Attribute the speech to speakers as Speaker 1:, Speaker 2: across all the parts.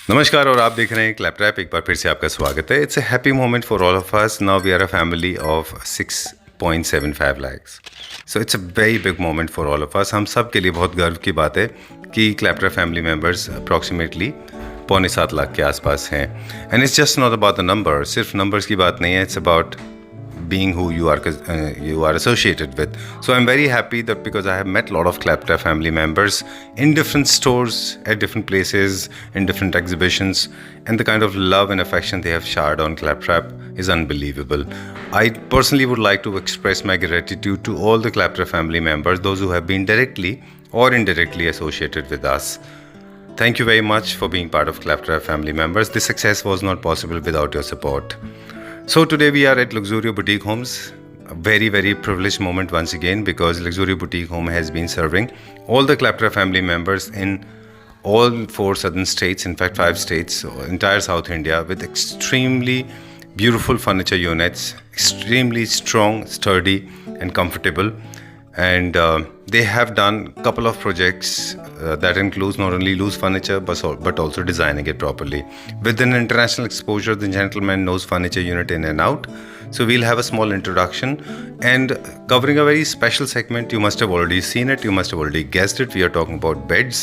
Speaker 1: नमस्कार और आप देख रहे हैं क्लैपट्रैप। एक बार फिर से आपका स्वागत है। It's a happy moment for all of us. Now we are a family of 6.75 lakhs। So it's a very big moment for all of us. हम सब के लिए बहुत गर्व की बात है कि क्लैपट्रैप फैमिली मेम्बर्स अप्रॉक्सीमेटली 6.25 लाख के आसपास हैं। And it's just not about the number. सिर्फ नंबर्स की बात नहीं है, it's about being who you are associated with. So I'm very happy that because I have met a lot of Claptrap family members in different stores, at different places, in different exhibitions, and the kind of love and affection they have showered on Claptrap is unbelievable. I personally would like to express my gratitude to all the Claptrap family members, those who have been directly or indirectly associated with us. Thank you very much for being part of Claptrap family members. This success was not possible without your support. So today we are at Luxurio Boutique Homes. A very, very privileged moment once again because Luxurio Boutique Home has been serving all the Claptrap family members in all 4 southern states, in fact 5 states, entire South India, with extremely beautiful furniture units, extremely strong, sturdy and comfortable. And they have done a couple of projects that includes not only loose furniture but also designing it properly. With an international exposure, the gentleman knows furniture unit in and out. So we'll have a small introduction and covering a very special segment. You must have already seen it, you must have already guessed it. We are talking about beds.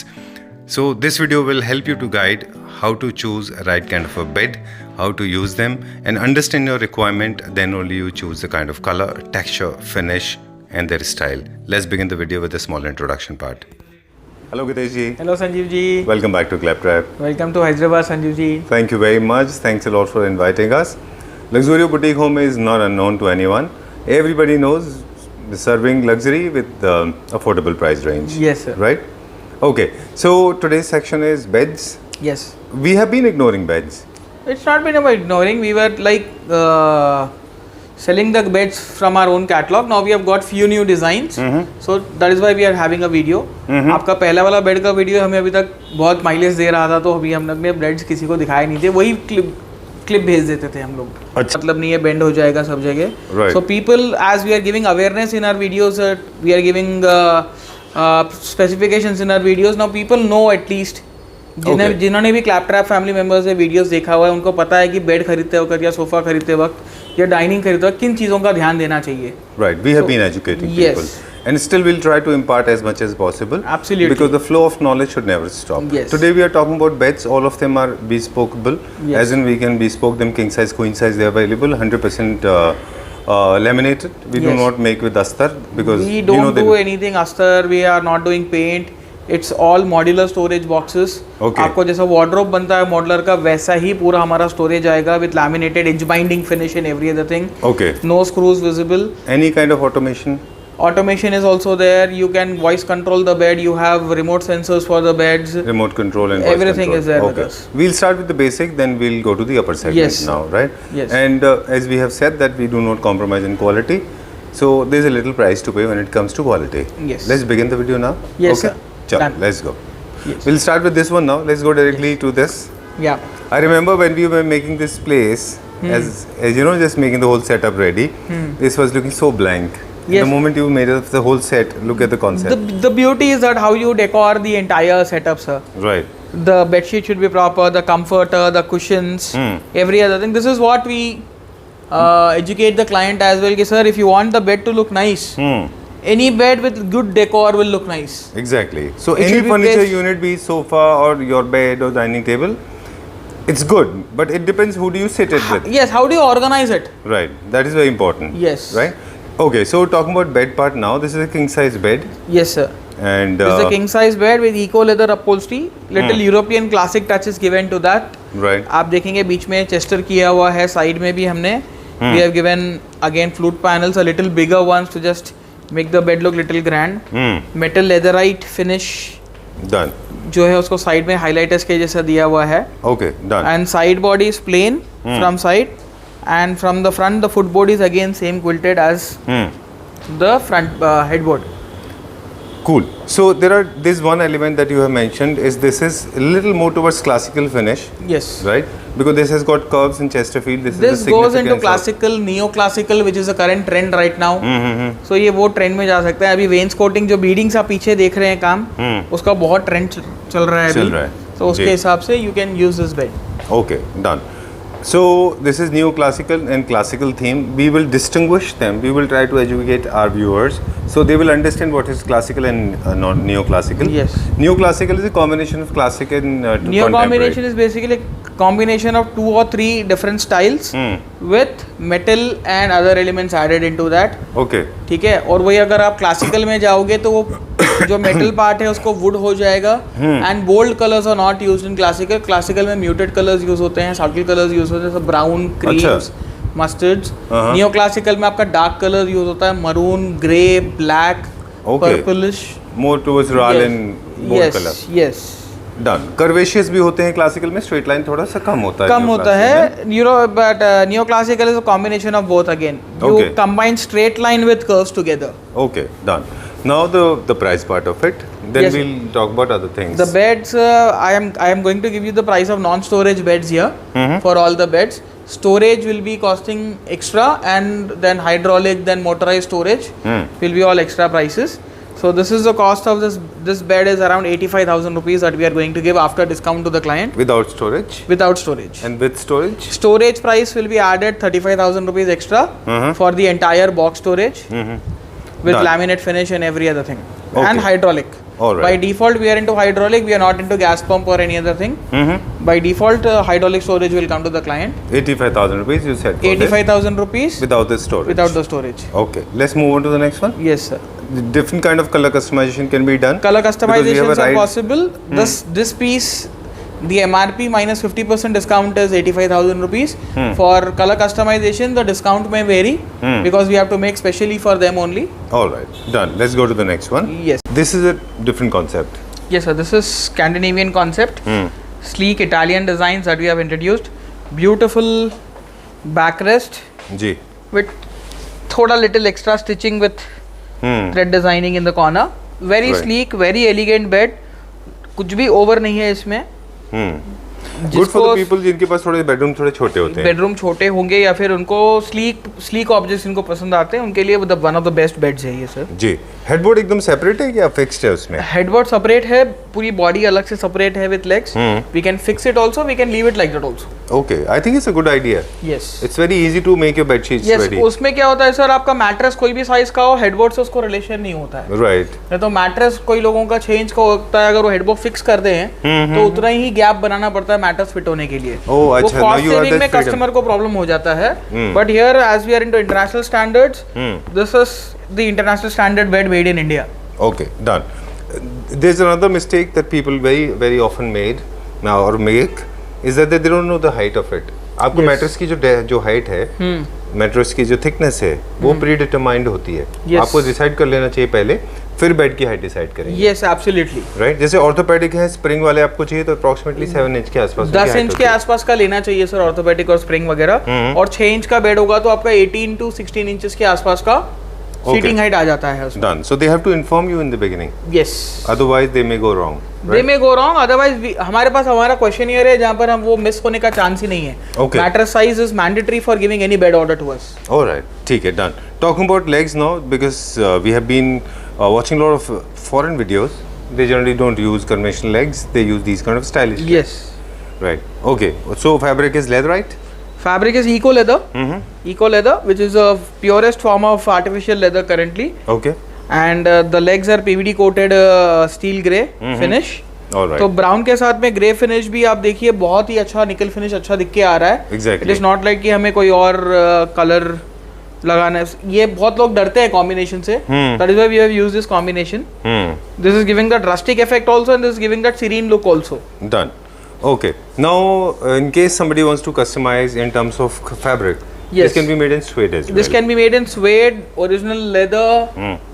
Speaker 1: So this video will help you to guide how to choose a right kind of a bed, how to use them, and understand your requirement. Then only you choose the kind of color, texture, finish and their style. Let's begin the video with a small introduction part. Hello Gitesh ji.
Speaker 2: Hello Sanjeev ji.
Speaker 1: Welcome back to Claptrap.
Speaker 2: Welcome to Hyderabad Sanjeev ji.
Speaker 1: Thank you very much. Thanks a lot for inviting us. Luxurio Boutique Home is not unknown to anyone. Everybody knows serving luxury with affordable price range.
Speaker 2: Yes sir.
Speaker 1: Right? Okay. So today's section is beds.
Speaker 2: Yes.
Speaker 1: We have been ignoring beds.
Speaker 2: It's not been about ignoring. We were like selling the beds from our own catalog. Now we have got few new designs. So that is why we are having a video. आपका पहला वाला bed का video हमें अभी तक बहुत mileage दे रहा था, तो अभी हम लोग ने बेड्स किसी को दिखाए नहीं थे, वही क्लिप भेज देते थे हम लोग।
Speaker 1: अच्छा।
Speaker 2: मतलब नहीं है, बेंड हो जाएगा सब जगह।
Speaker 1: Right.
Speaker 2: So people, as we are giving awareness in our videos, we are giving specifications in our videos. Now people know at least, जिन्होंने भी क्लैपट्रैप फैमिली मेंबर्स से वीडियोस देखा हुआ है, उनको पता है कि बेड खरीदते वक्त या सोफा खरीदते वक्त या डाइनिंग खरीदते वक्त किन चीज़ों का ध्यान देना चाहिए।
Speaker 1: Right, we have been educating people. And still we'll try to impart as much as possible.
Speaker 2: Absolutely.
Speaker 1: Because the flow of knowledge should never stop.
Speaker 2: Yes.
Speaker 1: Today we are talking about beds. All of them are bespokeable.
Speaker 2: Yes.
Speaker 1: As in we can bespoke them king size, queen size. They are available. 100% laminated. We do
Speaker 2: Yes.
Speaker 1: not make with astar because
Speaker 2: We don't do anything astar. We are not doing paint. It's all modular storage boxes.
Speaker 1: Okay.
Speaker 2: आपको जैसा wardrobe बनता है modeller का, वैसा ही पूरा हमारा storage आएगा with laminated edge binding finish and every other thing.
Speaker 1: Okay.
Speaker 2: No screws visible.
Speaker 1: Any kind of automation?
Speaker 2: Automation is also there. You can voice control the bed. You have remote sensors for the beds.
Speaker 1: Remote control and voice
Speaker 2: Everything
Speaker 1: control.
Speaker 2: is there with
Speaker 1: Okay.
Speaker 2: us.
Speaker 1: We'll start with the basic, then we'll go to the upper segment
Speaker 2: Yes.
Speaker 1: now, right?
Speaker 2: Yes.
Speaker 1: And as we have said that we do not compromise in quality, so there's a little price to pay when it comes to quality.
Speaker 2: Yes.
Speaker 1: Let's begin the video now.
Speaker 2: Yes,
Speaker 1: okay?
Speaker 2: sir.
Speaker 1: Chalo,
Speaker 2: Done.
Speaker 1: let's go.
Speaker 2: Yes.
Speaker 1: We'll start with this one now. Let's go directly to this.
Speaker 2: Yeah.
Speaker 1: I remember when we were making this place, as you know, just making the whole setup ready. This was looking so blank.
Speaker 2: Yes.
Speaker 1: The moment you made it the whole set, look at the concept.
Speaker 2: The beauty is that how you decor the entire setup, sir.
Speaker 1: Right.
Speaker 2: The bed sheet should be proper, the comforter, the cushions, every other thing. This is what we educate the client as well. Ki, sir, if you want the bed to look nice, any bed with good decor will look nice.
Speaker 1: Exactly. So
Speaker 2: It
Speaker 1: any
Speaker 2: should be
Speaker 1: furniture
Speaker 2: placed-
Speaker 1: unit, be it sofa or your bed or dining table, it's good, but it depends who do you sit it with.
Speaker 2: Yes, how do you organize it?
Speaker 1: Right. That is very important.
Speaker 2: Yes.
Speaker 1: Right. Okay. So talking about bed part now. This is a king size bed,
Speaker 2: Yes, sir.
Speaker 1: and
Speaker 2: This is a king size bed with eco leather upholstery. Little European classic touch is given to that.
Speaker 1: right.
Speaker 2: आप देखेंगे बीच में Chester किया हुआ है, side में भी हमने we have given again flute panels, a little bigger ones to just make the bed look little grand. Metal leatherite finish
Speaker 1: Done.
Speaker 2: जो है उसको साइड में हाइलाइटर्स के जैसा दिया हुआ है,
Speaker 1: Okay. Done.
Speaker 2: and side body is plain from side, and from the front the footboard is again same quilted as the front headboard.
Speaker 1: Cool. So there's one element that you have mentioned is this is a little more towards classical finish,
Speaker 2: Yes.
Speaker 1: right? Because this has got curves in Chesterfield. This
Speaker 2: This
Speaker 1: is the
Speaker 2: goes into
Speaker 1: significance of-
Speaker 2: classical, neo-classical, which is the current trend right now. So ये वो trend में जा सकता है। अभी veins coating जो beadings आप पीछे देख रहे हैं काम, उसका बहुत ट्रेंड चल रहा है
Speaker 1: चल
Speaker 2: अभी।
Speaker 1: रहा है।
Speaker 2: So तो उसके
Speaker 1: जी।
Speaker 2: हिसाब से you can use this bed.
Speaker 1: Okay, done. So this is neoclassical and classical theme. We will distinguish them. We will try to educate our viewers so they will understand what is classical and neoclassical.
Speaker 2: Yes.
Speaker 1: Neoclassical is a combination of classic and
Speaker 2: Neo
Speaker 1: contemporary.
Speaker 2: combination is basically a combination of 2 or 3 different styles with metal and other elements added into that.
Speaker 1: Okay.
Speaker 2: ठीक है. और वही अगर आप classical में जाओगे तो वो जो मेटल पार्ट है उसको वुड हो जाएगा. And bold colours are not used in classical. Classical में म्यूटेड कलर्स यूज होते हैं, सटल कलर्स यूज होते हैं, brown, creams, mustards. Neo classical में आपका डार्क कलर यूज होता है, maroon, grey, black, purplish.
Speaker 1: More towards raw and bold color.
Speaker 2: Yes.
Speaker 1: Done. Curvaceous भी होते हैं क्लासिकल में. स्ट्रेट लाइन थोड़ा सा कम होता है.
Speaker 2: कम होता है. But neo classical is a combination of both again. You
Speaker 1: Okay.
Speaker 2: Combine straight line with curves together.
Speaker 1: Okay, done. Now the price part of it. Then
Speaker 2: Yes.
Speaker 1: we'll talk about other things.
Speaker 2: The beds, I am going to give you the price of non-storage beds here for all the beds. Storage will be costing extra, and then hydraulic, then motorized storage will be all extra prices. So this is the cost of this bed is around 85,000 rupees that we are going to give after discount to the client
Speaker 1: Without storage.
Speaker 2: without storage.
Speaker 1: And with storage.
Speaker 2: Storage price will be added 35,000 rupees extra for the entire box storage with
Speaker 1: Done.
Speaker 2: laminate finish and every other thing.
Speaker 1: Okay.
Speaker 2: And hydraulic.
Speaker 1: All right.
Speaker 2: By default, we are into hydraulic. We are not into gas pump or any other thing. By default, hydraulic storage will come to the client.
Speaker 1: 85,000 rupees you said. for this,
Speaker 2: 85,000 rupees
Speaker 1: without the storage.
Speaker 2: without the storage.
Speaker 1: Okay, let's move on to the next one.
Speaker 2: Yes, sir.
Speaker 1: The different kind of color customization can be done.
Speaker 2: Color
Speaker 1: Because we have
Speaker 2: customizations
Speaker 1: a
Speaker 2: are
Speaker 1: right-
Speaker 2: possible. This piece, the MRP minus 50% discount is 85,000 rupees. For color customization, the discount may vary because we have to make specially for them only.
Speaker 1: All right, done. Let's go to the next one.
Speaker 2: Yes.
Speaker 1: This is a different concept.
Speaker 2: Yes, sir. This is Scandinavian concept. Sleek Italian designs that we have introduced. Beautiful backrest
Speaker 1: जी.
Speaker 2: with thoda little extra stitching with thread designing in the corner. Very
Speaker 1: Right.
Speaker 2: sleek, very elegant bed. कुछ भी over नहीं है इसमें.
Speaker 1: Good for the people जिनके पास थोड़े bedroom थोड़े छोटे होते हैं.
Speaker 2: बेडरूम छोटे होंगे या फिर उनको स्लीक ऑब्जेक्ट्स इनको पसंद आते हैं, उनके लिए one of the best beds है ये सर.
Speaker 1: जी. हेडबोर्ड एकदम सेपरेट है या फिक्स्ड है उसमें?
Speaker 2: हेडबोर्ड सेपरेट है, पूरी बॉडी अलग से सेपरेट है with legs. We can fix it also, we can leave it like that also.
Speaker 1: Okay, I think it's a good idea.
Speaker 2: Yes.
Speaker 1: It's very easy to make your bed sheets
Speaker 2: yes,
Speaker 1: ready.
Speaker 2: उसमें क्या होता है sir, आपका mattress कोई भी size का हो, headboard से उसको रिलेशन नहीं होता है.
Speaker 1: Right.
Speaker 2: नहीं तो मैट्रेस कोई लोगों का 6 इंच का होता है, अगर वो हेडबोर्ड फिक्स कर दे हैं तो उतना ही गैप बनाना पड़ता है मैट्रेस फिट होने के लिए.
Speaker 1: Oh, अच्छा.
Speaker 2: वो
Speaker 1: Now
Speaker 2: cost
Speaker 1: you have
Speaker 2: saving में
Speaker 1: that freedom.
Speaker 2: कस्टमर को प्रॉब्लम हो जाता है. But here as we are into international standards, this is the international standard bed made in India.
Speaker 1: Okay, done. There's another mistake that people very often made now or make is that they don't know the height of it. आपको mattress की जो height है, mattress की जो thickness है, वो pre determined होती है.
Speaker 2: Yes.
Speaker 1: आपको डिसाइड कर लेना चाहिए पहले, फिर बेड की हाइट डिसाइड करेंगे.
Speaker 2: Yes, absolutely.
Speaker 1: राइट. जैसे ऑर्थोपेडिक है, स्प्रिंग वाले आपको चाहिए तो अप्रोक्सीमेटली 7 इंच के आसपास
Speaker 2: 10 इंच के आसपास का लेना चाहिए सर, ऑर्थोपेडिक और स्प्रिंग वगैरह. और 6 इंच का बेड होगा तो आपका 18 to 16 इंचेस के आसपास का सीटिंग हाइट आ जाता है उसमें.
Speaker 1: Done. So they have to inform you in the beginning.
Speaker 2: Yes.
Speaker 1: Otherwise they may go wrong.
Speaker 2: They may go wrong. Otherwise हमारे पास हमारा क्वेश्चनियर है जहाँ पर हम वो मिस होने का चांस ही नहीं है.
Speaker 1: Okay.
Speaker 2: Mattress size is mandatory for giving any bed order to us.
Speaker 1: All right, ठीक है, done. Talking about legs now, because we have been watching a lot of foreign videos. They generally don't use conventional legs. They use these kind of stylish.
Speaker 2: Yes.
Speaker 1: Right. Okay. So fabric is leatherite.
Speaker 2: Fabric is eco leather. Eco leather, which is the purest form of artificial leather currently.
Speaker 1: Okay.
Speaker 2: And the legs are PVD coated steel grey finish.
Speaker 1: All right.
Speaker 2: तो brown के साथ में grey finish भी आप देखिए बहुत ही अच्छा निकल फिनिश अच्छा दिख के आ रहा है.
Speaker 1: Exactly.
Speaker 2: It is not like कि हमें कोई और कलर लगाना है. ये बहुत लोग डरते हैं कॉम्बिनेशन से. That is why we have used this combination. This is giving that rustic effect also and this is giving that serene look also.
Speaker 1: Done. Okay. Now, in case somebody wants to customize in terms of fabric,
Speaker 2: Yes.
Speaker 1: this can be made in suede as well.
Speaker 2: This can be made in suede, original leather.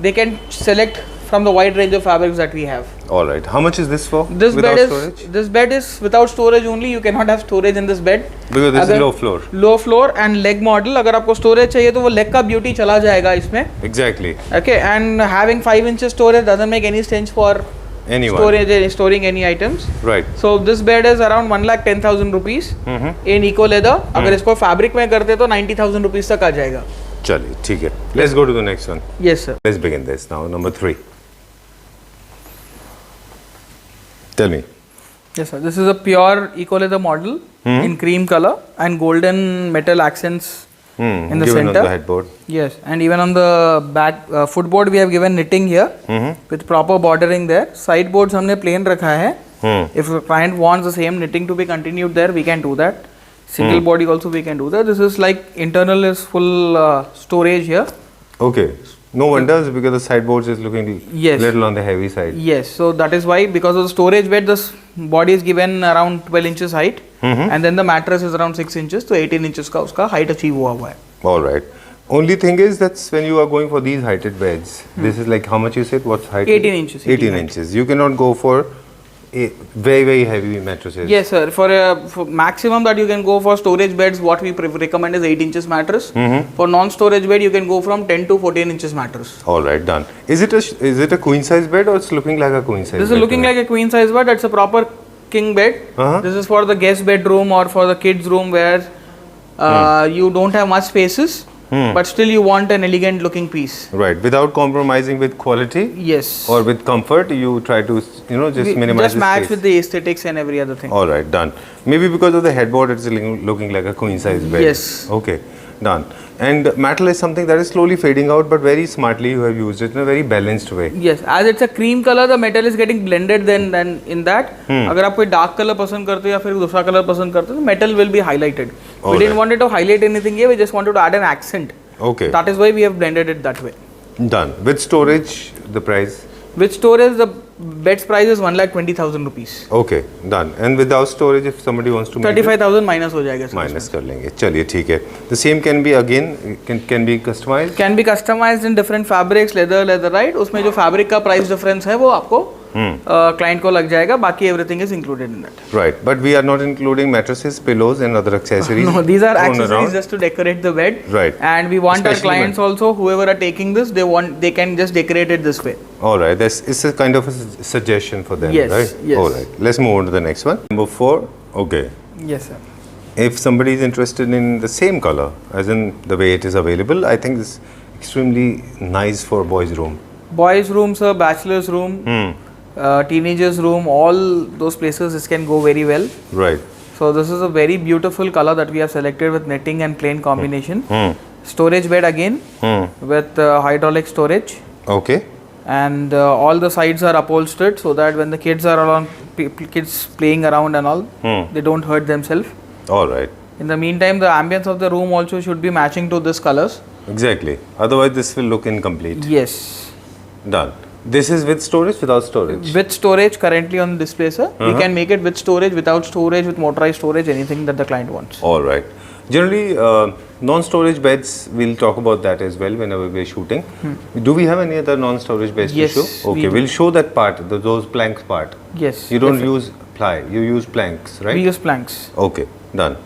Speaker 2: They can select from the wide range of fabrics that we have.
Speaker 1: All right. How much is this for?
Speaker 2: This
Speaker 1: without
Speaker 2: bed is
Speaker 1: storage?
Speaker 2: this bed is without storage only. You cannot have storage in this bed.
Speaker 1: Because this is
Speaker 2: अगर
Speaker 1: low floor.
Speaker 2: Low floor and leg model. अगर आपको storage चाहिए तो वो leg का beauty चला जाएगा इसमें.
Speaker 1: Exactly.
Speaker 2: Okay, and having 5 inches storage doesn't make any sense for
Speaker 1: Anyone.
Speaker 2: storing any items.
Speaker 1: Right.
Speaker 2: So this bed is around 1,10,000 rupees in eco leather. अगर इसको fabric में करते तो 90,000 rupees तक आ जाएगा.
Speaker 1: चलिए, ठीक है. Let's go to the next one.
Speaker 2: Yes sir.
Speaker 1: Let's begin this now. Number 3. Tell me.
Speaker 2: Yes, sir. This is a pure eco leather model in cream color and golden metal accents in the
Speaker 1: given
Speaker 2: center.
Speaker 1: on the headboard.
Speaker 2: Yes, and even on the back footboard we have given knitting here with proper bordering there. Side boards हमने plain रखा है. If a client wants the same knitting to be continued there, we can do that. Single body also we can do that. This is like internal is full storage here.
Speaker 1: Okay. No wonders because the sideboards is looking
Speaker 2: Yes.
Speaker 1: little on the heavy side.
Speaker 2: Yes, so that is why because of the storage bed, this body is given around 12 inches height, and then the mattress is around 6 inches, so 18 inches का उसका height achieve हुआ हुआ है.
Speaker 1: All right. Only thing is that's when you are going for these heighted beds. This is like how much you said? What's height?
Speaker 2: 18 inches.
Speaker 1: 18 inches. You cannot go for very heavy mattresses.
Speaker 2: Yes, sir. For maximum that you can go for storage beds, what we recommend is 8 inches mattress. For non-storage bed, you can go from 10 to 14 inches mattress.
Speaker 1: All right, done. Is it a queen size bed or it's looking like a queen size?
Speaker 2: This
Speaker 1: bed
Speaker 2: is looking like a queen size bed. That's a proper king bed. This is for the guest bedroom or for the kids room where you don't have much spaces, but still you want an elegant looking piece.
Speaker 1: Right, without compromising with quality.
Speaker 2: Yes.
Speaker 1: Or with comfort, you try to just minimize
Speaker 2: Just
Speaker 1: the
Speaker 2: match
Speaker 1: space.
Speaker 2: with the aesthetics and every other thing.
Speaker 1: All right, done. Maybe because of the headboard, it's looking like a queen size bed.
Speaker 2: Yes.
Speaker 1: Okay, done. And metal is something that is slowly fading out, but very smartly you have used it in a very balanced way.
Speaker 2: Yes, as it's a cream color, the metal is getting blended then in that. अगर आप कोई dark color पसंद करते हो या फिर दूसरा color पसंद करते हो, तो metal will be highlighted. We didn't want it to highlight anything here. We just wanted to add an accent.
Speaker 1: Okay.
Speaker 2: That is why we have blended it that way.
Speaker 1: Done. With storage, the price.
Speaker 2: With storage, the bed's price is 1,20,000 rupees.
Speaker 1: Okay, done. And without storage, if somebody wants to make it,
Speaker 2: 35,000 minus हो जाएगा.
Speaker 1: minus कर लेंगे. चलिए ठीक है. The same can be again can be customized.
Speaker 2: Can be customized in different fabrics, leather, right? उसमें जो fabric का price difference है वो आपको client को लग जाएगा. बाकी everything is included in that.
Speaker 1: Right, but we are not including mattresses, pillows, and other accessories.
Speaker 2: No, these are
Speaker 1: thrown
Speaker 2: accessories
Speaker 1: around.
Speaker 2: just to decorate the bed.
Speaker 1: Right.
Speaker 2: And we want
Speaker 1: Especially
Speaker 2: our clients also, whoever are taking this, they can just decorate it this way.
Speaker 1: All right, it's a kind of a suggestion for them,
Speaker 2: Yes,
Speaker 1: right?
Speaker 2: yes.
Speaker 1: All right, let's move on to the next one. Number 4. Okay.
Speaker 2: Yes, sir.
Speaker 1: If somebody is interested in the same color, as in the way it is available, I think it's extremely nice for boys' room.
Speaker 2: Boys' room, sir, bachelor's room, teenagers' room, all those places this can go very well.
Speaker 1: Right.
Speaker 2: So this is a very beautiful color that we have selected with netting and plain combination. Storage bed again with hydraulic storage.
Speaker 1: Okay.
Speaker 2: And all the sides are upholstered so that when the kids are around, kids playing around and all, they don't hurt themselves.
Speaker 1: All right.
Speaker 2: In the meantime, the ambience of the room also should be matching to this colors.
Speaker 1: Exactly. Otherwise, this will look incomplete.
Speaker 2: Yes.
Speaker 1: Done. This is with storage, without storage.
Speaker 2: With storage currently on display, sir. We can make it with storage, without storage, with motorized storage, anything that the client wants.
Speaker 1: All right. Generally, non-storage beds, we'll talk about that as well whenever we're shooting. Do we have any other non-storage beds
Speaker 2: Yes,
Speaker 1: to show?
Speaker 2: we
Speaker 1: Okay,
Speaker 2: do.
Speaker 1: we'll show that part, those planks part.
Speaker 2: Yes.
Speaker 1: You don't
Speaker 2: definitely.
Speaker 1: use ply, you use planks, right?
Speaker 2: We use planks.
Speaker 1: Okay, done.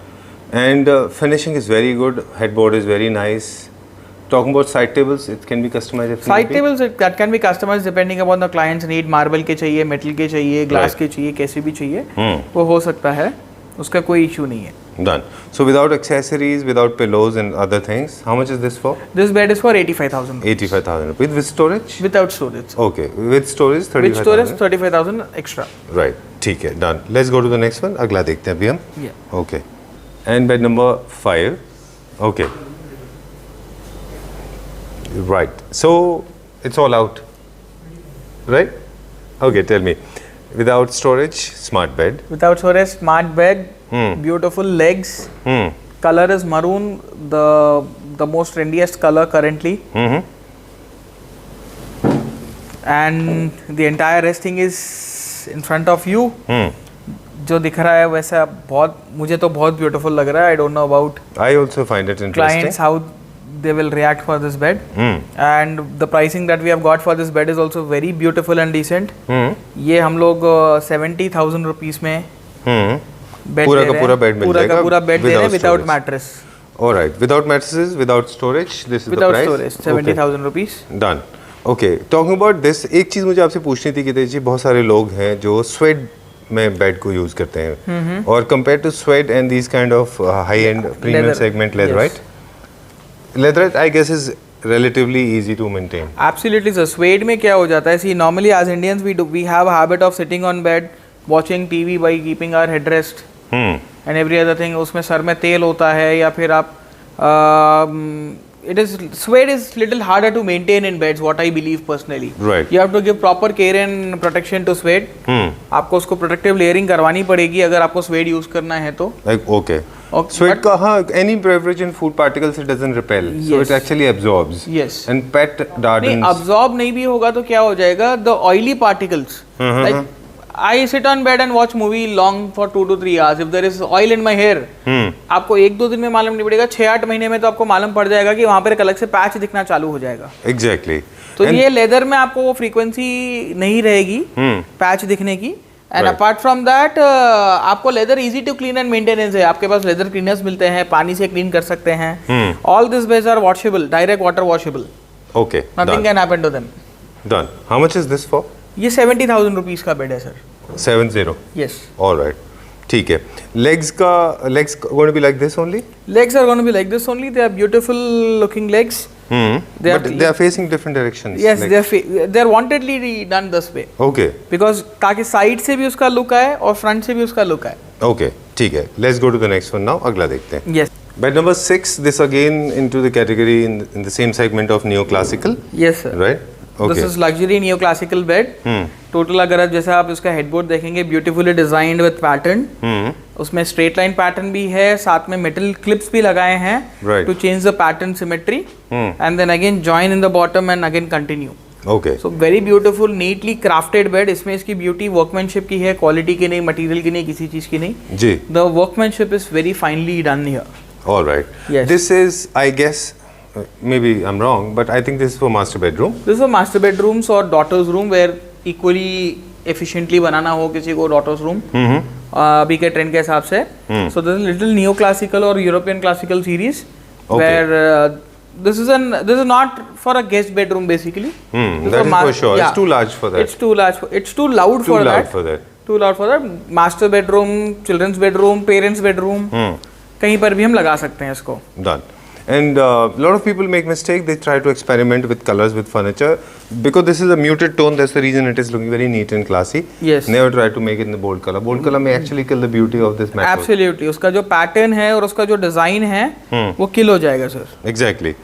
Speaker 1: And finishing is very good, headboard is very nice. Talking about side tables, it can be customized. if
Speaker 2: Side
Speaker 1: need be.
Speaker 2: tables that can be customized depending upon the client's need. Marble के चाहिए, metal के चाहिए, glass
Speaker 1: Right.
Speaker 2: के चाहिए, कैसे भी चाहिए, वो हो सकता है. उसका कोई issue नहीं है.
Speaker 1: Done. So without accessories, without pillows and other things, how much is this for?
Speaker 2: This bed is for 85,000.
Speaker 1: 85,000 rupees. With storage?
Speaker 2: Without storage.
Speaker 1: Okay, with storage 35,000.
Speaker 2: With storage 35,000 extra.
Speaker 1: Right, ठीक है, done. Let's go to the next one. अगला देखते हैं अभी हम.
Speaker 2: Yeah.
Speaker 1: Okay. And bed number 5. Okay. Right. So it's all out. Right? Okay, tell me. Without storage, smart bed.
Speaker 2: Without storage, smart bed, beautiful legs. Color is maroon, the most trendiest color currently. And the entire resting is in front of you. जो दिख रहा है वैसा बहुत मुझे तो बहुत beautiful लग रहा है. I don't know about
Speaker 1: I also find it interesting.
Speaker 2: clients how they will react for this bed. And the pricing that we have got for this bed is also very beautiful and decent. ये हम लोग 70,000 rupees में bed
Speaker 1: पूरा
Speaker 2: दे
Speaker 1: का
Speaker 2: रहे
Speaker 1: पूरा
Speaker 2: हैं.
Speaker 1: bed मिल
Speaker 2: पूरा
Speaker 1: जाएगा
Speaker 2: का पूरा bed दे रहे हैं
Speaker 1: without
Speaker 2: without
Speaker 1: storage.
Speaker 2: mattress.
Speaker 1: All right. Without mattresses, without storage, this is
Speaker 2: Without
Speaker 1: the price.
Speaker 2: storage, 70,000 rupees.
Speaker 1: Okay. Done. Okay. Talking about this, एक चीज़ मुझे आपसे पूछनी थी कि जी बहुत सारे लोग हैं जो स्वेड में बेड को यूज़ करते हैं और compare to suede and these kind of high end premium
Speaker 2: Leather.
Speaker 1: Segment leather
Speaker 2: Yes.
Speaker 1: Right leather I guess is relatively easy to maintain.
Speaker 2: Absolutely, sir. Suede में क्या हो जाता है? See, normally as Indians we have a habit of sitting on bed watching TV by keeping our headrest
Speaker 1: Hmm.
Speaker 2: and every other thing. उसमें sir में तेल होता है या फिर आप suede is little harder to maintain in beds, what I believe personally.
Speaker 1: Right.
Speaker 2: You have to give proper care and protection to suede.
Speaker 1: Hmm.
Speaker 2: आपको उसको protective layering करवानी पड़ेगी अगर आपको suede use करना है तो.
Speaker 1: Like okay.
Speaker 2: Okay,
Speaker 1: So it
Speaker 2: but-
Speaker 1: any beverage in food particles it doesn't repel. So
Speaker 2: Yes.
Speaker 1: it actually absorbs.
Speaker 2: Yes.
Speaker 1: And pet
Speaker 2: नहीं
Speaker 1: Darden's.
Speaker 2: absorb नहीं भी होगा तो क्या हो जाएगा, the oily particles. Like I sit on bed and watch movie long for 2 to 3 hours. If there is oil in my hair, आपको 1-2 दिन में मालूम नहीं पड़ेगा, 6-8 महीने में तो आपको मालूम पड़ जाएगा कि वहाँ पर एक अलग से पैच दिखना चालू हो जाएगा.
Speaker 1: Exactly.
Speaker 2: तो ये लेदर में आपको वो फ्रीक्वेंसी नहीं रहेगी पैच दिखने की. एंड अपार्ट फ्रॉम दैट आपको leather easy to clean and maintenance है. आपके पास लेदर क्लीनर्स मिलते हैं, पानी से क्लीन कर सकते हैं. All this beds are washable, direct water washable.
Speaker 1: Okay.
Speaker 2: Nothing
Speaker 1: Done.
Speaker 2: Can happen to them.
Speaker 1: Done. How much is this for?
Speaker 2: ये 70,000 रुपीज का बेड है सर.
Speaker 1: 70.
Speaker 2: यस.
Speaker 1: All right. ठीक है. Legs going to be like this only?
Speaker 2: Legs are going to be like this only. They are beautiful looking legs. They
Speaker 1: But they are facing different directions.
Speaker 2: Yes,
Speaker 1: like-
Speaker 2: they are wantedly done this way.
Speaker 1: Okay.
Speaker 2: Because ताकि side से भी उसका look आए और front से भी उसका look आए.
Speaker 1: Okay. ठीक है. Let's go to the next one now. अगला देखते हैं.
Speaker 2: Yes.
Speaker 1: Bed number 6. This again into the category in the same segment of neoclassical.
Speaker 2: Yes sir.
Speaker 1: Right? Okay.
Speaker 2: This is luxury neoclassical bed. Total अगर आप जैसा आप इसका headboard देखेंगे, beautifully designed with pattern. उसमें स्ट्रेट लाइन पैटर्न भी है, साथ में मेटल क्लिप्स भी लगाए हैं
Speaker 1: Right.
Speaker 2: To change the pattern symmetry and then again join in the bottom and again continue.
Speaker 1: Okay.
Speaker 2: So very beautiful neatly crafted bed. इसमें इसकी ब्यूटी वर्कमैनशिप की है, क्वालिटी की नहीं, मटेरियल की नहीं, किसी चीज की नहीं.
Speaker 1: जी.
Speaker 2: The workmanship is very finally done here.
Speaker 1: All right.
Speaker 2: Yes.
Speaker 1: This is, I guess, maybe I'm wrong, but I think this is for master bedroom.
Speaker 2: This for master bedrooms और daughters room where equally efficiently बनाना हो किसी को daughters room अभी के trend के हिसाब से. So this is little neo classical और European classical series where this is not for a guest bedroom basically. This
Speaker 1: That is for sure.
Speaker 2: yeah.
Speaker 1: It's too large for that.
Speaker 2: It's too large. It's too loud
Speaker 1: Too
Speaker 2: for
Speaker 1: loud
Speaker 2: that.
Speaker 1: for that.
Speaker 2: Too loud for that. Master bedroom, children's bedroom, parents bedroom. कहीं पर भी हम लगा सकते हैं इसको.
Speaker 1: Done. And a lot of people make mistake. They try to experiment with colors with furniture because this is a muted tone. That's the reason it is looking very neat and classy.
Speaker 2: Yes.
Speaker 1: Never try to make it in the bold color. Bold color may actually kill the beauty of this metal.
Speaker 2: Absolutely. उसका जो pattern है और उसका जो design है वो किल हो जाएगा sir.
Speaker 1: Exactly.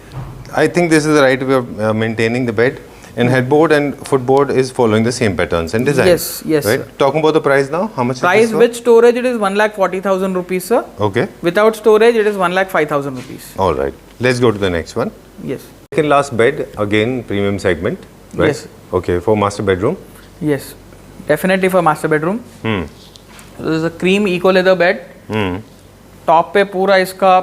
Speaker 1: I think this is the right way of maintaining the bed. And headboard and footboard is following the same patterns and designs.
Speaker 2: Yes, yes,
Speaker 1: Right.
Speaker 2: sir.
Speaker 1: Talking about the price now. How much?
Speaker 2: Price
Speaker 1: is this
Speaker 2: with storage it is 1,40,000 rupees sir.
Speaker 1: for? Okay.
Speaker 2: Without storage it is 1,05,000 rupees.
Speaker 1: All right. Let's go to the next one.
Speaker 2: Yes.
Speaker 1: Second last bed, again premium segment, right?
Speaker 2: Yes.
Speaker 1: Okay, for master bedroom.
Speaker 2: Yes. Definitely for master bedroom. This is a cream eco leather bed. Top पे पूरा इसका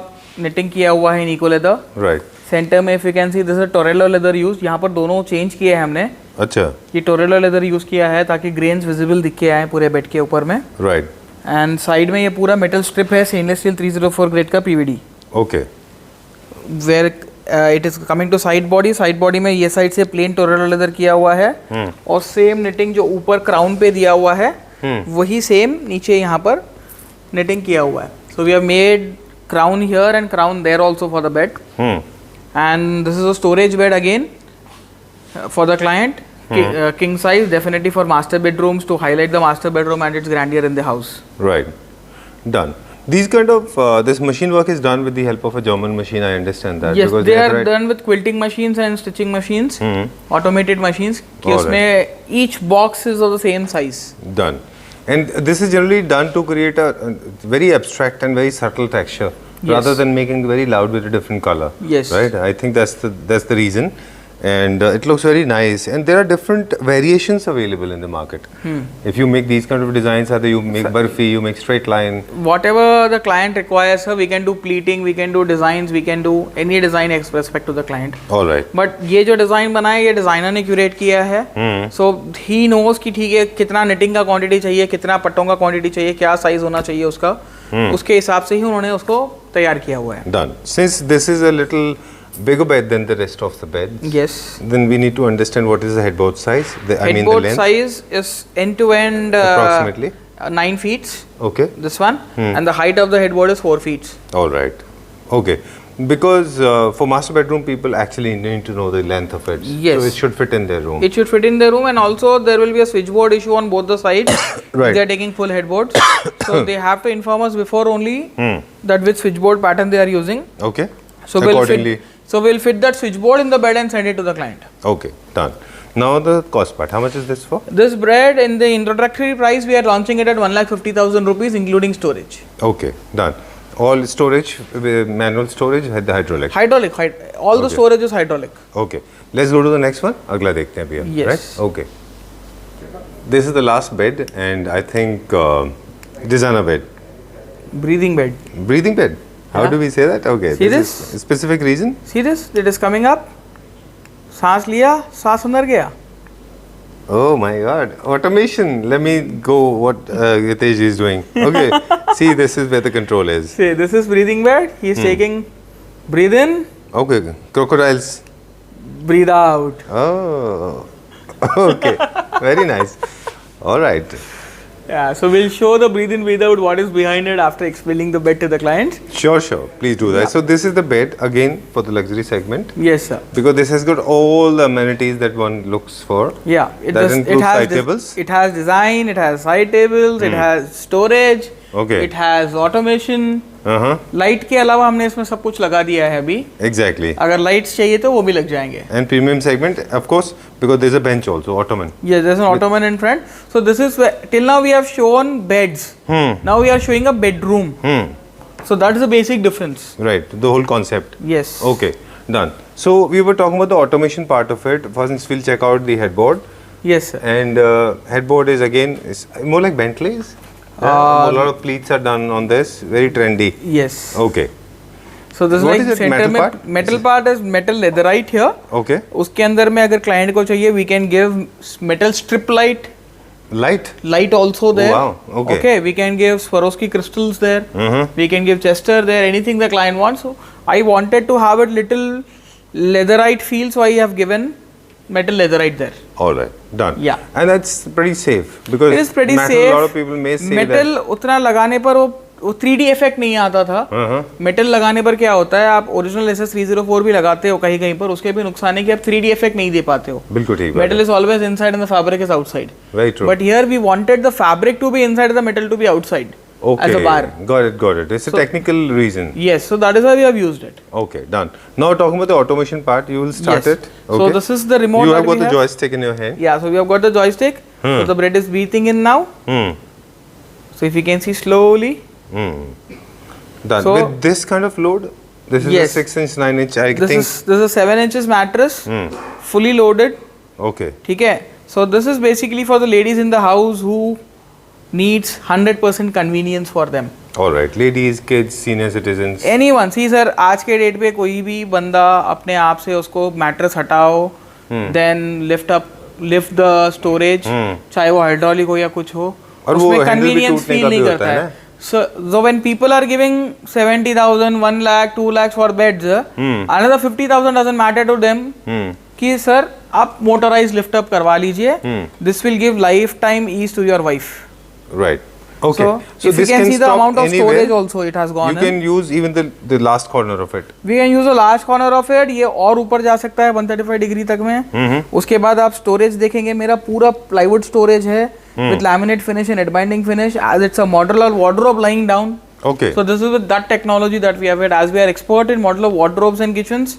Speaker 2: knitting किया हुआ है in eco leather.
Speaker 1: Right.
Speaker 2: Centre में if you can see this is Torello leather use. यहाँ पर दोनों चेंज किए हैं हमने.
Speaker 1: अच्छा.
Speaker 2: ये टोरेलो लेदर यूज किया है ताकि ग्रेन्स विजिबल दिख के आए पूरे बेड के ऊपर में.
Speaker 1: Right.
Speaker 2: एंड साइड में ये पूरा मेटल स्ट्रिप है स्टेनलेस स्टील 304 ग्रेड का PVD.
Speaker 1: Okay.
Speaker 2: Where it is coming to side body. Side body में ये साइड से प्लेन टोरेलो लेदर किया हुआ है और सेम निटिंग जो ऊपर क्राउन पे दिया हुआ है वही सेम नीचे यहाँ पर निटिंग किया हुआ है. So we have made crown here and crown there also for the bed. And this is a storage bed again for the client. King size, definitely for master bedrooms to highlight the master bedroom and its grandeur in the house.
Speaker 1: Right. Done. These kind of this machine work is done with the help of a German machine. I understand that.
Speaker 2: Yes,
Speaker 1: because
Speaker 2: they
Speaker 1: have
Speaker 2: are
Speaker 1: the right-
Speaker 2: done with quilting machines and stitching machines, automated machines. कि
Speaker 1: All
Speaker 2: उसमें each box is of the same size.
Speaker 1: Done. And this is generally done to create a very abstract and very subtle texture, rather than making it very loud with a different color.
Speaker 2: Yes.
Speaker 1: Right. I think that's the reason, and it looks very nice. And there are different variations available in the market. If you make these kind of designs, either you make burfi, you make straight line.
Speaker 2: Whatever the client requires, sir, we can do pleating, we can do designs, we can do any design with respect to the client.
Speaker 1: All right.
Speaker 2: But ये जो design बना है ये designer ने curate किया है. सो he knows कि ठीक है कितना निटिंग का क्वांटिटी चाहिए, कितना पट्टों का क्वांटिटी चाहिए, क्या साइज होना चाहिए उसका. उसके हिसाब से ही उन्होंने उसको तैयार किया हुआ है.
Speaker 1: Done. Since this is a little bigger bed than the rest of the beds,
Speaker 2: Yes.
Speaker 1: then we need to understand what is the headboard size. I mean the
Speaker 2: Headboard
Speaker 1: length.
Speaker 2: size is end to end
Speaker 1: Approximately?
Speaker 2: 9 feet.
Speaker 1: Okay.
Speaker 2: This one and the height of the headboard is 4 feet.
Speaker 1: All right. Okay. Because for master bedroom, people actually need to know the length of it.
Speaker 2: Yes.
Speaker 1: So it should fit in their room.
Speaker 2: It should fit in the room, and also there will be a switchboard issue on both the sides.
Speaker 1: Right.
Speaker 2: They are taking full headboards, so they have to inform us before only that which switchboard pattern they are using.
Speaker 1: Okay.
Speaker 2: So we'll fit that switchboard in the bed and send it to the client.
Speaker 1: Okay, done. Now the cost part. How much is this for?
Speaker 2: This bed in the introductory price we are launching it at 1,50,000 rupees including storage.
Speaker 1: Okay, done. All storage, manual storage, the hydraulic.
Speaker 2: All the storage is hydraulic.
Speaker 1: Okay, let's go to the next one. अगला देखते हैं अभी हम.
Speaker 2: Yes.
Speaker 1: Right? Okay. This is the last bed, and I think designer bed.
Speaker 2: Breathing bed.
Speaker 1: Breathing bed. How
Speaker 2: Yeah.
Speaker 1: do we say that? Okay.
Speaker 2: See
Speaker 1: this? Is a specific reason?
Speaker 2: See this? It is coming up. सांस लिया, सांस अंदर गया.
Speaker 1: Oh my God! Automation. Let me go. What Yitesh is doing. Okay. See, this is where the control is.
Speaker 2: See, this is breathing bed. He is taking, breathe in,
Speaker 1: Okay. Crocodiles.
Speaker 2: breathe out.
Speaker 1: Oh. Okay. Very nice. All right.
Speaker 2: Yeah, so we'll show the breathe in, breathe out, what is behind it after explaining the bed to the client.
Speaker 1: Sure. Please do that.
Speaker 2: Yeah.
Speaker 1: So this is the bed again for the luxury segment,
Speaker 2: Yes, sir.
Speaker 1: because this has got all the amenities that one looks for.
Speaker 2: Yeah,
Speaker 1: That includes side tables?
Speaker 2: It has design, it has side tables, it has storage,
Speaker 1: Okay.
Speaker 2: it has automation.
Speaker 1: Light
Speaker 2: के अलावा हमने इसमें सब कुछ लगा दिया है अभी.
Speaker 1: Exactly.
Speaker 2: अगर lights चाहिए तो वो भी लग जाएंगे.
Speaker 1: And premium segment, of course, because there's a bench also, ottoman.
Speaker 2: Yes, there's an ottoman in front. So this is where, till now we have shown beds. Now we are showing a bedroom. So that is the basic difference.
Speaker 1: Right. The whole concept.
Speaker 2: Yes.
Speaker 1: Okay. Done. So we were talking about the automation part of it. First, we'll check out the headboard.
Speaker 2: Yes, sir.
Speaker 1: And headboard is again is more like Bentleys. A lot of pleats are done on this. Very trendy.
Speaker 2: Yes.
Speaker 1: Okay.
Speaker 2: So this
Speaker 1: What
Speaker 2: is
Speaker 1: is
Speaker 2: like
Speaker 1: it,
Speaker 2: center
Speaker 1: metal
Speaker 2: में
Speaker 1: part?
Speaker 2: metal part is metal leatherite here.
Speaker 1: Okay.
Speaker 2: उसके अंदर में अगर client को चाहिए we can give metal strip light also there.
Speaker 1: Wow. Okay.
Speaker 2: Okay, we can give Swarovski crystals there. We can give Chester there. Anything the client wants. So I wanted to have it little leatherite feel, so I have given metal leatherite there.
Speaker 1: All right. Done.
Speaker 2: Yeah.
Speaker 1: And that's pretty safe because
Speaker 2: It is pretty
Speaker 1: metal,
Speaker 2: safe.
Speaker 1: a lot of people may say
Speaker 2: metal
Speaker 1: that.
Speaker 2: उतना लगाने पर वो 3D effect नहीं आता था. Metal लगाने पर क्या होता है, आप ओरिजिनल SS304 भी लगाते हो कहीं कहीं पर, उसके भी नुकसान है कि आप 3D इफेक्ट नहीं दे पाते हो.
Speaker 1: बिल्कुल ठीक.
Speaker 2: Metal is always inside and the fabric is outside.
Speaker 1: Very true.
Speaker 2: But here we wanted the fabric to be inside and the metal to be outside.
Speaker 1: Okay.
Speaker 2: As a bar.
Speaker 1: Got it. It's a technical reason.
Speaker 2: Yes, so that is why we have used it.
Speaker 1: Okay, done. Now talking about the automation part, you will start
Speaker 2: Yes.
Speaker 1: it.
Speaker 2: So
Speaker 1: Okay.
Speaker 2: this is the remote
Speaker 1: You
Speaker 2: that
Speaker 1: have got
Speaker 2: we
Speaker 1: the
Speaker 2: have.
Speaker 1: joystick in your hand.
Speaker 2: Yeah, so we have got the joystick. So the bread is breathing in now. So if you can see slowly.
Speaker 1: Done.
Speaker 2: So-
Speaker 1: With this kind of load, this is
Speaker 2: Yes.
Speaker 1: a 6-inch, 9-inch. I
Speaker 2: This
Speaker 1: think.
Speaker 2: is a 7 inches mattress, fully loaded.
Speaker 1: Okay.
Speaker 2: ठीक है. So this is basically for the ladies in the house who needs 100% convenience for them.
Speaker 1: All right. Ladies, kids, senior citizens.
Speaker 2: Anyone, see sir, आज के date पे कोई भी बंदा अपने आप से उसको मैट्रेस हटाओ, then lift the storage, चाहे वो हाइड्रोलिक हो या कुछ हो,
Speaker 1: और वो
Speaker 2: उसमें
Speaker 1: handle भी
Speaker 2: convenience
Speaker 1: टूटने
Speaker 2: feel
Speaker 1: का
Speaker 2: नहीं
Speaker 1: भी
Speaker 2: करता
Speaker 1: होता है
Speaker 2: है. So when people are giving 70,000, 1 lakh, 2 lakhs for beds, another 50,000 doesn't matter to them. कि सर आप मोटराइज लिफ्ट अप करवा लीजिए. This will give lifetime ease to your wife.
Speaker 1: Right. Okay.
Speaker 2: So if you
Speaker 1: this
Speaker 2: can see the
Speaker 1: stop
Speaker 2: amount of
Speaker 1: anywhere.
Speaker 2: storage also it has gone
Speaker 1: You can use even the last corner of it.
Speaker 2: We can use a large corner of it. ये और ऊपर जा सकता है 135 degree तक में. उसके बाद आप स्टोरेज देखेंगे, मेरा पूरा प्लाईवुड स्टोरेज है with laminate finish and head binding finish, as it's a modular wardrobe lying down.
Speaker 1: Okay.
Speaker 2: So this is with that technology that we have it. As we are expert in modular wardrobes and kitchens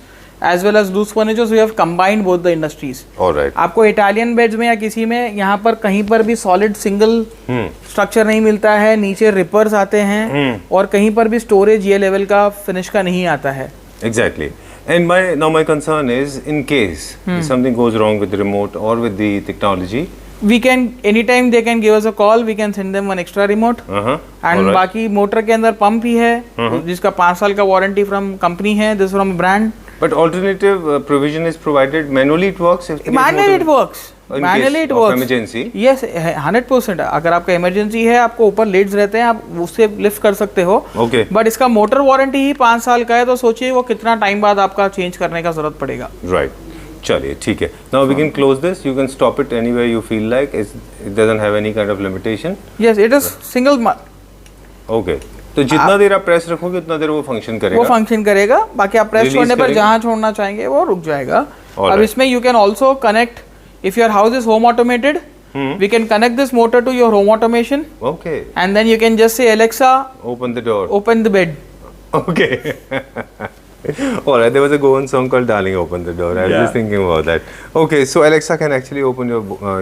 Speaker 2: as well as loose furniture, so we have combined both the industries.
Speaker 1: All right.
Speaker 2: आपको Italian beds में या किसी में यहाँ पर कहीं पर भी सॉलिड सिंगल स्ट्रक्चर नहीं मिलता है, नीचे रिपर्स आते हैं और कहीं पर भी स्टोरेज ये लेवल का फिनिश का नहीं आता है.
Speaker 1: Exactly. And my concern is, in case something goes wrong with the remote or with the technology,
Speaker 2: We can anytime they can give us a call, we can send them one extra remote. And बाकी motor के अंदर pump ही है जिसका 5 साल का warranty from company है, this from brand.
Speaker 1: but alternative provision is provided. Manually it works. If
Speaker 2: Manually it works.
Speaker 1: In
Speaker 2: Manually
Speaker 1: case
Speaker 2: it
Speaker 1: of
Speaker 2: works.
Speaker 1: emergency.
Speaker 2: Yes, 100%. अगर आपका इमरजेंसी है, आपको ऊपर लीड्स रहते हैं, आप उससे लिफ्ट कर सकते हो.
Speaker 1: Okay.
Speaker 2: बट इसका मोटर वारंटी ही 5 साल का है, तो सोचिए वो कितना टाइम बाद आपका चेंज करने का जरूरत पड़ेगा.
Speaker 1: Right. चलिए ठीक है. Now we can close this. You can stop it anywhere you feel like. It doesn't have any kind of limitation.
Speaker 2: Yes, it is single.
Speaker 1: Okay. तो जितना देर आप प्रेस रखोगे उतना देर वो फंक्शन करेगा।
Speaker 2: वो फंक्शन करेगा, बाकी आप प्रेस
Speaker 1: Release
Speaker 2: छोड़ने पर
Speaker 1: करेगा।
Speaker 2: जहाँ छोड़ना चाहेंगे वो रुक जाएगा।
Speaker 1: All
Speaker 2: अब
Speaker 1: right.
Speaker 2: इसमें you can also connect, if your house is home automated, we can connect this motor to your home automation
Speaker 1: Okay.
Speaker 2: And then you can just say Alexa
Speaker 1: Open the door.
Speaker 2: Open the bed.
Speaker 1: Okay. All right. There was a Goan song called "Darling, Open the Door." I was just thinking about that. Okay, so Alexa can actually open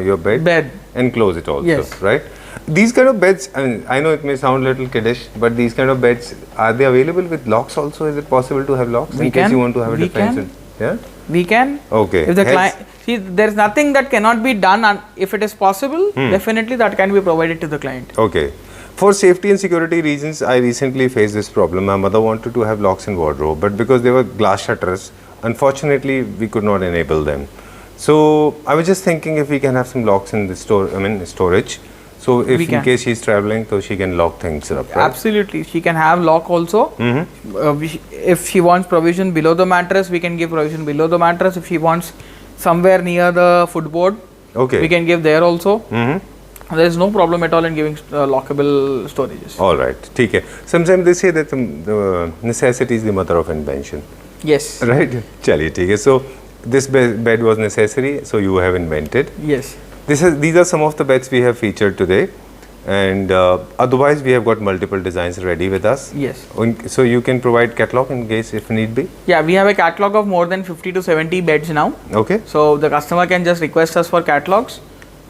Speaker 1: your bed
Speaker 2: Bed.
Speaker 1: and close it also,
Speaker 2: Yes.
Speaker 1: right? These kind of beds. I mean, I know it may sound a little kiddish, but these kind of beds, are they available with locks also? Is it possible to have locks
Speaker 2: We
Speaker 1: in case
Speaker 2: can.
Speaker 1: you want to have a
Speaker 2: We
Speaker 1: difference? Yeah.
Speaker 2: We can.
Speaker 1: Okay.
Speaker 2: If the
Speaker 1: Heads-
Speaker 2: client, see, there is nothing that cannot be done, and if it is possible, definitely that can be provided to the client.
Speaker 1: Okay. For safety and security reasons, I recently faced this problem. My mother wanted to have locks in wardrobe, but because they were glass shutters, unfortunately, we could not enable them. So I was just thinking if we can have some locks in the store. I mean storage. So if
Speaker 2: We
Speaker 1: in
Speaker 2: can.
Speaker 1: case she's traveling, so she can lock things up. Right?
Speaker 2: Absolutely, she can have lock also. If she wants provision below the mattress, we can give provision below the mattress. If she wants somewhere near the footboard,
Speaker 1: Okay.
Speaker 2: we can give there also. There is no problem at all in giving lockable storages.
Speaker 1: All right. ठीक है. Sometimes they say that the necessity is the mother of invention.
Speaker 2: Yes.
Speaker 1: Right. चलिए ठीक है. So this bed was necessary, so you have invented.
Speaker 2: Yes.
Speaker 1: These are some of the beds we have featured today, and otherwise we have got multiple designs ready with us.
Speaker 2: Yes.
Speaker 1: So you can provide catalog in case if need be.
Speaker 2: Yeah, we have a catalog of more than 50 to 70 beds now.
Speaker 1: Okay.
Speaker 2: So the customer can just request us for catalogs.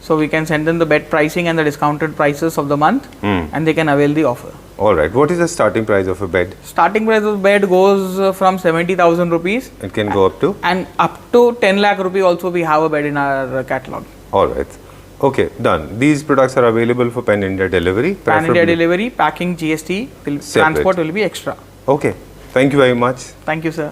Speaker 2: So we can send them the bed pricing and the discounted prices of the month, and they can avail the offer.
Speaker 1: All right. What is the starting price of a bed?
Speaker 2: Starting price of bed goes from 70,000 rupees,
Speaker 1: It can go up to.
Speaker 2: and up to 10 lakh rupee also we have a bed in our catalog.
Speaker 1: All right. Okay. Done. These products are available for Pan India delivery.
Speaker 2: Pan India
Speaker 1: preferably-
Speaker 2: delivery, packing, GST,
Speaker 1: Separate.
Speaker 2: transport will be extra.
Speaker 1: Okay. Thank you very much.
Speaker 2: Thank you, sir.